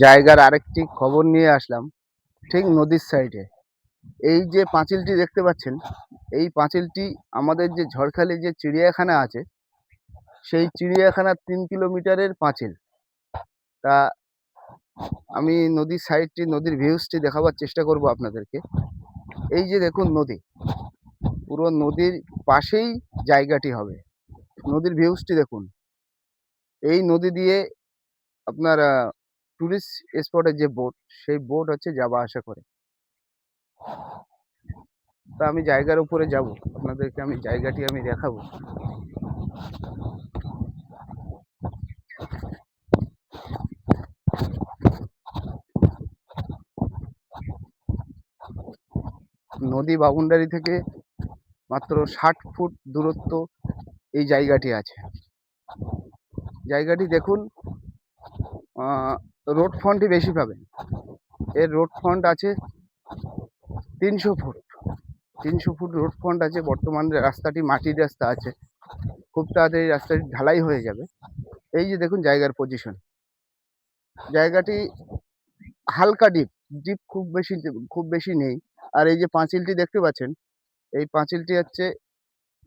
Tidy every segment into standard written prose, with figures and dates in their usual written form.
জায়গার আরেকটি খবর নিয়ে আসলাম। ঠিক নদীর সাইডে এই যে পাঁচিলটি দেখতে পাচ্ছেন, এই পাঁচিলটি আমাদের যে ঝড়খালি যে চিড়িয়াখানা আছে, সেই চিড়িয়াখানার 3 কিলোমিটারের পাঁচিল। তা আমি নদীর সাইডটি, নদীর ভিউজটি দেখাবার চেষ্টা করব আপনাদেরকে। এই যে দেখুন নদী, পুরো নদীর পাশেই জায়গাটি হবে। নদীর ভিউজটি দেখুন। এই নদী দিয়ে আপনার টুরিস্ট স্পটের যে বোট, সেই বোট হচ্ছে যাওয়া আসা করে। তা আমি জায়গার উপরে যাব, আপনাদেরকে আমি জায়গাটি আমি দেখাবো। নদী বাউন্ডারি থেকে মাত্র 60 ফুট দূরত্ব এই জায়গাটি আছে। জায়গাটি দেখুন, রোড ফ্রন্টই বেশি পাবেন। এর রোড ফ্রন্ট আছে 300 ফুট। 300 ফুট রোড ফ্রন্ট আছে। বর্তমানে রাস্তাটি মাটির রাস্তা আছে, খুব তাড়াতাড়ি রাস্তাটি ঢালাই হয়ে যাবে। এই যে দেখুন জায়গার পজিশন। জায়গাটি হালকা ডিপ, ডিপ খুব বেশি নেই। আর এই যে পাঁচিলটি দেখতে পাচ্ছেন, এই পাঁচিলটি হচ্ছে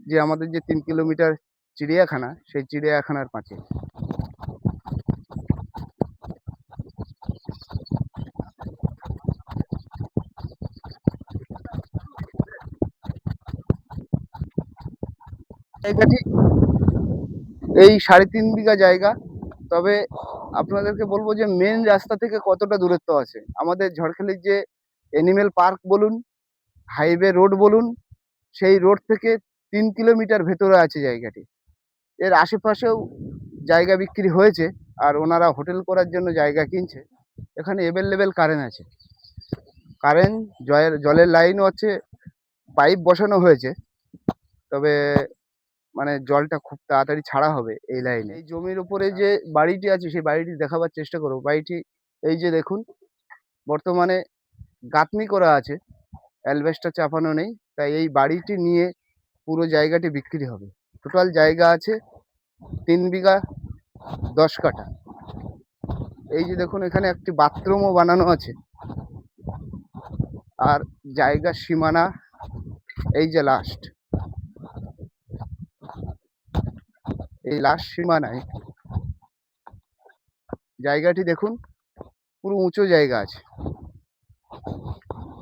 যে আমাদের যে 3 কিলোমিটার চিড়িয়াখানা, সেই চিড়িয়াখানার পাঁচিল। জায়গাটি এই 3.5 বিঘা জায়গা। তবে আপনাদেরকে বলবো যে মেন রাস্তা থেকে কতটা দূরত্ব আছে। আমাদের ঝড়খালির যে এনিম্যাল পার্ক বলুন, হাইওয়ে রোড বলুন, সেই রোড থেকে 3 কিলোমিটার ভেতরে আছে জায়গাটি। এর আশেপাশেও জায়গা বিক্রি হয়েছে, আর ওনারা হোটেল করার জন্য জায়গা কিনছে। এখানে এভেলেবেল কারেন্ট আছে। কারেন্ট, জলের লাইনও আছে, পাইপ বসানো হয়েছে। তবে মানে জলটা খুব তাড়াতাড়ি ছাড়া হবে এই লাইনে। এই জমির উপরে যে বাড়িটি আছে, সেই বাড়িটি দেখাবার চেষ্টা করব। বাড়িটি এই যে দেখুন, বর্তমানে গাঁথনি করা আছে, অ্যালবেস্টার চাপানো নেই। তাই এই বাড়িটি নিয়ে পুরো জায়গাটি বিক্রি হবে। টোটাল জায়গা আছে 3 বিঘা 10 কাঠা। এই যে দেখুন, এখানে একটি বাথরুমও বানানো আছে। আর জায়গার সীমানা এই যে লাস্ট, এই লাস্ট সীমানায় জায়গাটি দেখুন, পুরো উঁচু জায়গা আছে।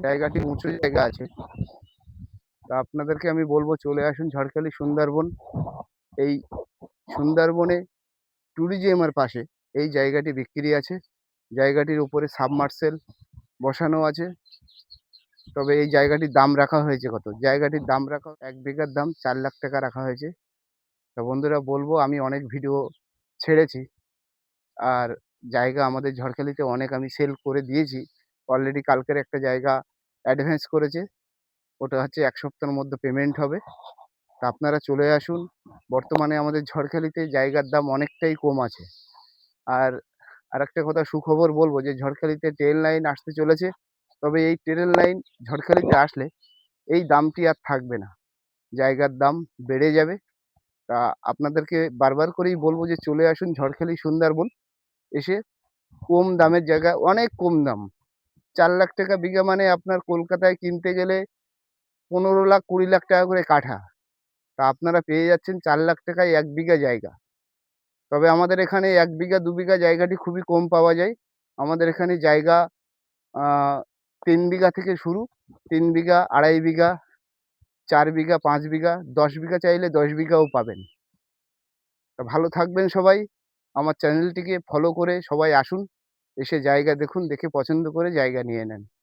জায়গাটি উঁচু জায়গা আছে। তা আপনাদেরকে আমি বলবো, চলে আসুন ঝড়খালি সুন্দরবন। এই সুন্দরবনে ট্যুরিজমের পাশে এই জায়গাটি বিক্রি আছে। জায়গাটির উপরে সাবমার্সেল বসানো আছে। তবে এই জায়গাটির দাম রাখা হয়েছে কত? জায়গাটির দাম রাখা 1 বিঘার দাম 4 লাখ টাকা রাখা হয়েছে। তা বন্ধুরা বলবো, আমি অনেক ভিডিও ছেড়েছি, আর জায়গা আমাদের ঝড়খালিতে অনেক আমি সেল করে দিয়েছি। অলরেডি কালকের একটা জায়গা অ্যাডভান্স করেছে, ওটা হচ্ছে 1 সপ্তাহের মধ্যে পেমেন্ট হবে। তা আপনারা চলে আসুন। বর্তমানে আমাদের ঝড়খালিতে জায়গার দাম অনেকটাই কম আছে। আর আরেকটা কথা সুখবর বলবো, যে ঝড়খালিতে ট্রেন লাইন আসতে চলেছে। তবে এই ট্রেন লাইন ঝড়খালিতে আসলে এই দামটি আর থাকবে না, জায়গার দাম বেড়ে যাবে। তা আপনাদেরকে বারবার করেই বলবো যে চলে আসুন ঝড়খালি সুন্দরবন। এসে কম দামের জায়গা, অনেক কম দাম। 4 লাখ টাকা বিঘা মানে আপনার কলকাতায় কিনতে গেলে 15 লাখ 20 লাখ টাকা করে কাঠা। তা আপনারা পেয়ে যাচ্ছেন 4 লাখ টাকায় 1 বিঘা জায়গা। তবে আমাদের এখানে 1 বিঘা 2 বিঘা জায়গাটি খুবই কম পাওয়া যায়। আমাদের এখানে জায়গা 3 বিঘা থেকে শুরু। 3 বিঘা, 2.5 বিঘা, 4 বিঘা, 5 বিঘা, 10 বিঘা চাইলে 10 বিঘাও পাবেন। তা ভালো থাকবেন সবাই। আমার চ্যানেলটিকে ফলো করে সবাই আসুন। এসে জায়গা দেখুন, দেখে পছন্দ করে জায়গা নিয়ে নেন।